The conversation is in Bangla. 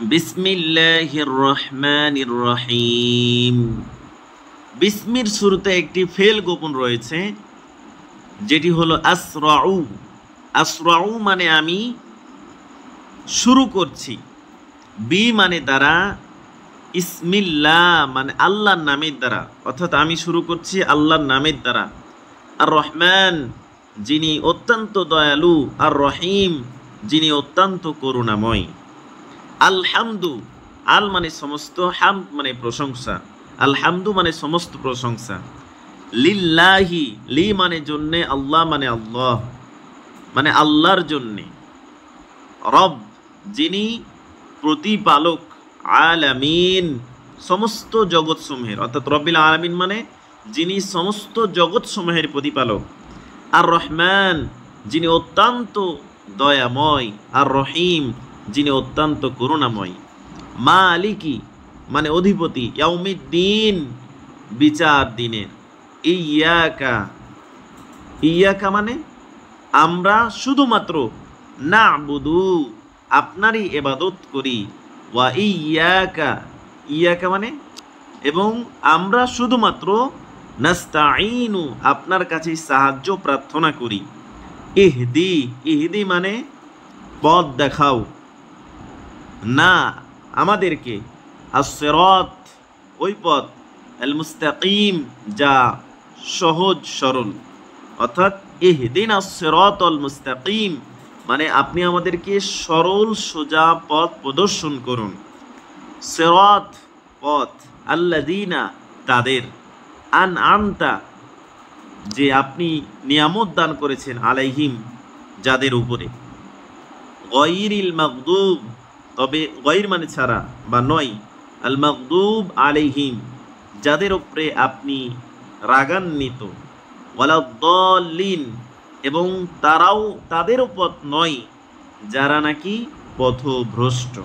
বিসমিল্লাহির রহমানির রহিম। বিসমির শুরুতে একটি ফেল গোপন রয়েছে, যেটি হলো আসরাউ। আসরাউ মানে আমি শুরু করছি, বি মানে দ্বারা, ইসমিল্লাহ মানে আল্লাহর নামের দ্বারা, অর্থাৎ আমি শুরু করছি আল্লাহর নামের দ্বারা। আর রহমান যিনি অত্যন্ত দয়ালু, আর রহিম যিনি অত্যন্ত করুণাময়। আলহামদু, আল মানে সমস্ত, হামদ মানে প্রশংসা, আলহামদু মানে সমস্ত প্রশংসা। লিল্লাহি, লি মানে জন্যে, আল্লাহ মানে আল্লাহ, মানে আল্লাহর জন্যে। রব যিনি প্রতিপালক, আলামিন সমস্ত জগৎসমূহের, অর্থাৎ রব্বিল আলামিন মানে যিনি সমস্ত জগৎসমূহের প্রতিপালক। আর রহমান যিনি অত্যন্ত দয়াময়, আর রহিম যিনি অত্যন্ত করুণাময়। মালিকি মানে অধিপতি, ইয়াউমিদ্দিন বিচার দিনের। ইয়াকা, ইয়াকা মানে আমরা শুধুমাত্র, না'বুদু আপনারই ইবাদত করি, ওয়া ইয়াকা, ইয়াকা মানে এবং আমরা শুধুমাত্র, নাস্তাঈনু আপনার কাছে সাহায্য প্রার্থনা করি। ইহদি, ইহদি মানে পথ দেখাও, না আমাদেরকে, আস-সিরাত ওই পথ, আল মুস্তাকিম যা সহজ সরল, অর্থাৎ ইহদিনাস সিরাতাল মুস্তাকিম মানে আপনি আমাদেরকে সরল সোজা পথ প্রদর্শন করুন। সিরাত পথ, আল্লাযীনা তাদের, আনআমতা যে আপনি নিয়ামত দান করেছেন, আলাইহিম যাদের উপরে, গায়রিল মাগদুব তবে গায়র মানে ছাড়া বা নয়, আল মাগদুব আলাইহিম যাদের উপরে আপনি রাগান্বিত, ওয়ালাদ-দাল্লিন এবং তারাও তাদের উপর নয় যারা নাকি পথভ্রষ্ট।